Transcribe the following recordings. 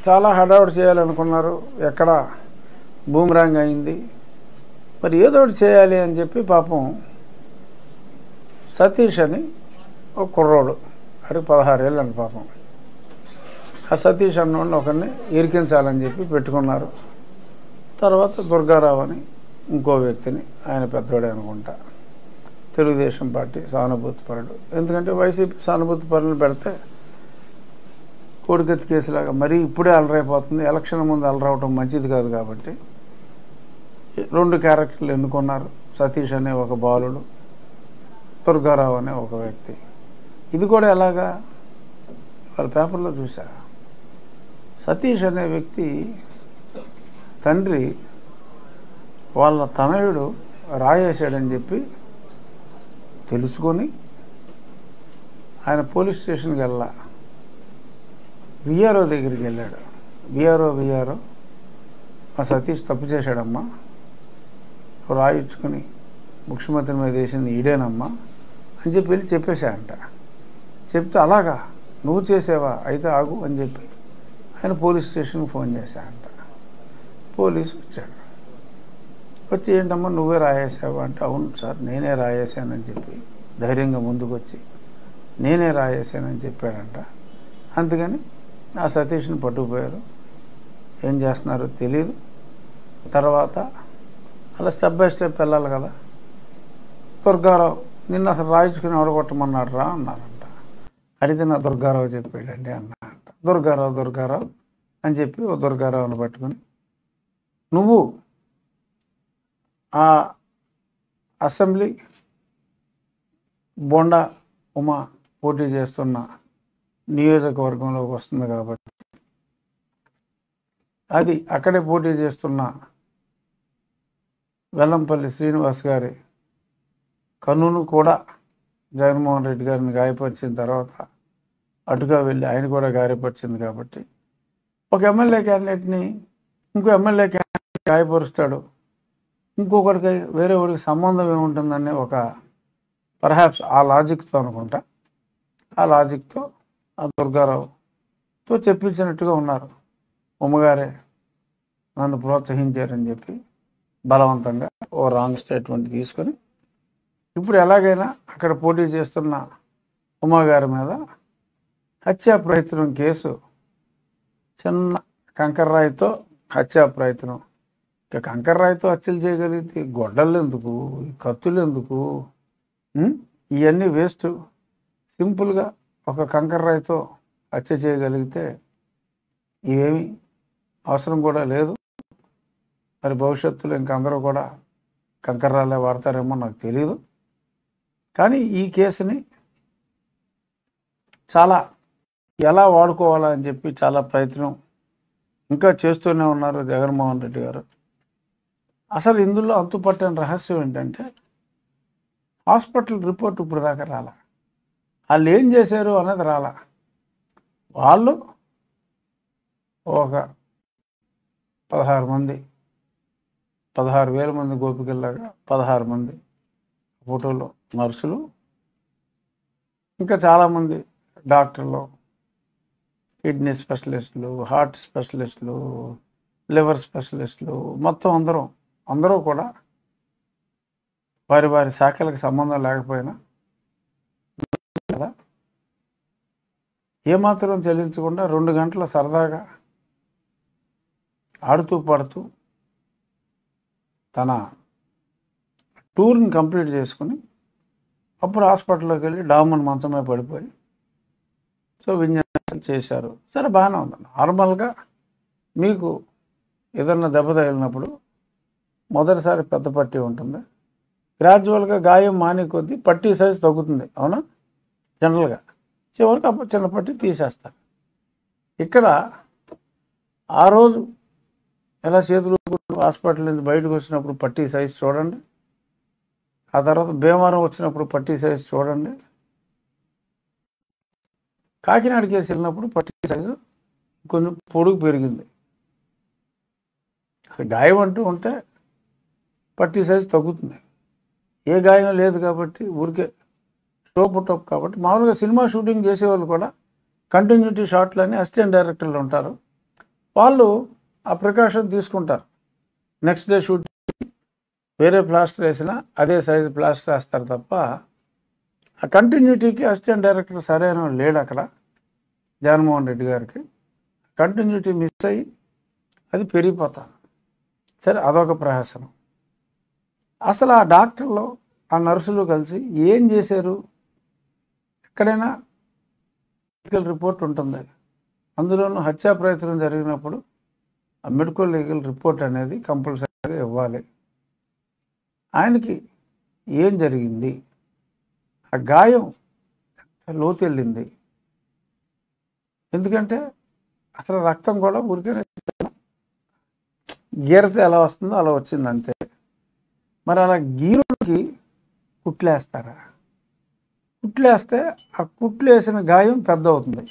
చాలా హడావుడి చేయాలనుకున్నారు. ఎక్కడ బూమరాంగ్ అయింది. మరి ఏదో ఒకటి చేయాలి అని చెప్పి పాపం సతీష్ అని ఒక కుర్రోడు, అడిగి 16 ఏళ్ళు అండి పాపం. ఆ సతీష్ అన్నోడిని ఒకరిని ఇరికించాలని చెప్పి పెట్టుకున్నారు. తర్వాత దుర్గారావు అని ఇంకో వ్యక్తిని, ఆయన పెద్దోడే అనుకుంటా, తెలుగుదేశం పార్టీ సానుభూతిపరుడు. ఎందుకంటే వైసీపీ సానుభూతిపరులు పెడితే కోడికత్తి కేసులాగా మరీ ఇప్పుడే అలరైపోతుంది, ఎలక్షన్ ముందు అలరవటం మంచిది కాదు. కాబట్టి 2 క్యారెక్టర్లు ఎన్నుకున్నారు. సతీష్ అనే ఒక బాలుడు, దుర్గారావు అనే ఒక వ్యక్తి. ఇది కూడా ఎలాగా వాళ్ళ పేపర్లో చూసా. సతీష్ అనే వ్యక్తి తండ్రి వాళ్ళ తనయుడు రాయేశాడని చెప్పి తెలుసుకొని ఆయన పోలీస్ స్టేషన్కి వెళ్ళా, విఆర్ఓ దగ్గరికి వెళ్ళాడు. విఆర్ఓ మా సతీష్ తప్పు చేశాడమ్మా, రాయించుకుని ముఖ్యమంత్రి మీద వేసింది ఈడేనమ్మా అని చెప్పి వెళ్ళి చెప్పేశాడంట. చెప్తే అలాగా నువ్వు చేసావా, అయితే ఆగు అని చెప్పి ఆయన పోలీస్ స్టేషన్కి ఫోన్ చేశాడంట. పోలీసు వచ్చాడు. వచ్చి ఏంటమ్మా నువ్వే రాయేసావా అంటే, అవును సార్ నేనే రాయేసానని చెప్పి ధైర్యంగా ముందుకు వచ్చి నేనే రాయేసానని చెప్పాడంట. అందుకని ఆ సతీష్ని పట్టుకుపోయారు. ఏం చేస్తున్నారో తెలియదు. తర్వాత అలా స్టెప్ బై స్టెప్ వెళ్ళాలి కదా. దుర్గారావు నిన్ను అసలు రాయించుకుని ఓడగొట్టమన్నాడు రా అన్నారంట. అడిగితే నా దుర్గారావు చెప్పాడండి అన్నారంట. దుర్గారావు అని చెప్పి ఓ దుర్గారావుని పట్టుకుని, నువ్వు ఆ అసెంబ్లీ బొండా ఉమా పోటీ చేస్తున్న నియోజకవర్గంలోకి వస్తుంది కాబట్టి అది అక్కడే పోటీ చేస్తున్న వెల్లంపల్లి శ్రీనివాస్ గారి కన్నును కూడా జగన్మోహన్ రెడ్డి గారిని గాయపరిచిన తర్వాత అటుగా వెళ్ళి ఆయన కూడా గాయపరిచింది కాబట్టి ఒక ఎమ్మెల్యే క్యాండిడేట్ని ఇంకో ఎమ్మెల్యే క్యాండిడేట్ గాయపరుస్తాడు, ఇంకొకరికి వేరే వాడికి సంబంధం ఏముంటుందనే ఒక పర్హాప్స్ ఆ లాజిక్తో అనుకుంటా, ఆ లాజిక్తో ఆ దుర్గారావుతో చెప్పించినట్టుగా ఉన్నారు. ఉమ్మగారే నన్ను ప్రోత్సహించారని చెప్పి బలవంతంగా ఓ రాంగ్ స్టేట్మెంట్ తీసుకొని ఇప్పుడు ఎలాగైనా అక్కడ పోటీ చేస్తున్న ఉమ్మగారి మీద హత్యా ప్రయత్నం కేసు, చిన్న కంకర్రాయితో హత్యా ప్రయత్నం. ఇక కంకర్రాయితో హత్యలు చేయగలిగితే గొడ్డలు ఎందుకు, కత్తులు ఎందుకు, ఇవన్నీ వేస్ట్. సింపుల్గా ఒక కంకర్రాయితో హత్య చేయగలిగితే ఇవేమీ అవసరం కూడా లేదు. మరి భవిష్యత్తులో ఇంకందరూ కూడా కంకర్రాలే వాడతారేమో నాకు తెలియదు. కానీ ఈ కేసుని చాలా ఎలా వాడుకోవాలని చెప్పి చాలా ప్రయత్నం ఇంకా చేస్తూనే ఉన్నారు జగన్మోహన్ రెడ్డి గారు. అసలు ఇందులో అంతుపట్టని రహస్యం ఏంటంటే హాస్పిటల్ రిపోర్ట్ ఇప్పుడు దాకా రాలా, వాళ్ళు ఏం చేశారు అనేది రాలా. వాళ్ళు ఒక 16,000 మంది గోపికల్లాగా 16 మంది ఫోటోలో నర్సులు, ఇంకా చాలామంది డాక్టర్లు, కిడ్నీ స్పెషలిస్టులు, హార్ట్ స్పెషలిస్టులు, లివర్ స్పెషలిస్టులు, మొత్తం అందరూ కూడా వారి శాఖలకు సంబంధం లేకపోయినా కదా ఏమాత్రం చెల్లించకుండా 2 గంటల సరదాగా ఆడుతూ పాడుతూ తన టూర్ని కంప్లీట్ చేసుకుని అప్పుడు హాస్పిటల్లోకి వెళ్ళి డామన్ మంచమే పడిపోయి సో విన్యాసాలు చేశారు. సరే బాగానే ఉంది. నార్మల్గా మీకు ఏదన్నా దెబ్బ తగిలినప్పుడు మొదటిసారి పెద్ద పట్టీ ఉంటుంది, గ్రాడ్యువల్గా గాయం మానే కొద్దీ పట్టీ సైజు తగ్గుతుంది, అవునా? జనరల్గా చివరికి అప్పుడు చిన్న పట్టీ తీసేస్తారు. ఇక్కడ ఆ రోజు ఎలా చేతులు హాస్పిటల్ నుంచి బయటకు వచ్చినప్పుడు పట్టీ సైజు చూడండి, ఆ తర్వాత భీమవరం వచ్చినప్పుడు పట్టీ సైజు చూడండి, కాకినాడ కేసు వెళ్ళినప్పుడు పట్టీ సైజు కొంచెం పొడుగు పెరిగింది. గాయం అంటూ ఉంటే పట్టీ సైజు తగ్గుతుంది. ఏ గాయం లేదు కాబట్టి ఊరికే షో పుట్టప్ కాబట్టి మామూలుగా సినిమా షూటింగ్ చేసేవాళ్ళు కూడా కంటిన్యూటీ షాట్లు అని అసిస్టెంట్ డైరెక్టర్లు ఉంటారు, వాళ్ళు ఆ ప్రికాషన్ తీసుకుంటారు. నెక్స్ట్ డే షూట్ వేరే ప్లాస్టర్ వేసినా అదే సైజు ప్లాస్టర్ వేస్తారు తప్ప ఆ కంటిన్యూటీకి అసిస్టెంట్ డైరెక్టర్ సరైన లేడు అక్కడ. జగన్మోహన్ రెడ్డి గారికి కంటిన్యూటీ మిస్ అయ్యి అది పెరిగిపోతాను. సరే, అదొక ప్రహసనం. అసలు ఆ డాక్టర్లు ఆ నర్సులు కలిసి ఏం చేశారు? ఎక్కడైనా మెడికల్ రిపోర్ట్ ఉంటుంది. అందులోనూ హత్యా ప్రయత్నం జరిగినప్పుడు ఆ మెడికల్ లీగల్ రిపోర్ట్ అనేది కంపల్సరీగా ఇవ్వాలి. ఆయనకి ఏం జరిగింది? ఆ గాయం లోతెళ్ళింది. ఎందుకంటే అసలు రక్తం కూడా ఊరికే గీరతే ఎలా వస్తుందో అలా వచ్చింది అంతే. మరి అలా గీరుకి కుట్లేస్తారా? కుట్లేస్తే ఆ కుట్లు వేసిన గాయం పెద్ద అవుతుంది.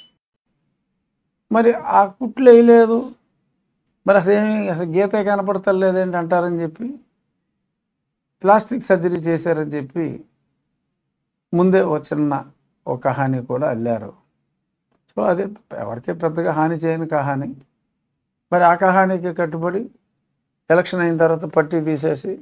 మరి ఆ కుట్లు వేయలేదు, మరి అసలు గీతే కనపడతలేదేంటి అంటారని చెప్పి ప్లాస్టిక్ సర్జరీ చేశారని చెప్పి ముందే ఒక హాని కూడా అల్లారు. సో అది ఎవరికీ పెద్దగా హాని చేయని కహాని. మరి ఆ కహానికి కట్టుబడి ఎలక్షన్ అయిన తర్వాత పట్టీ తీసేసి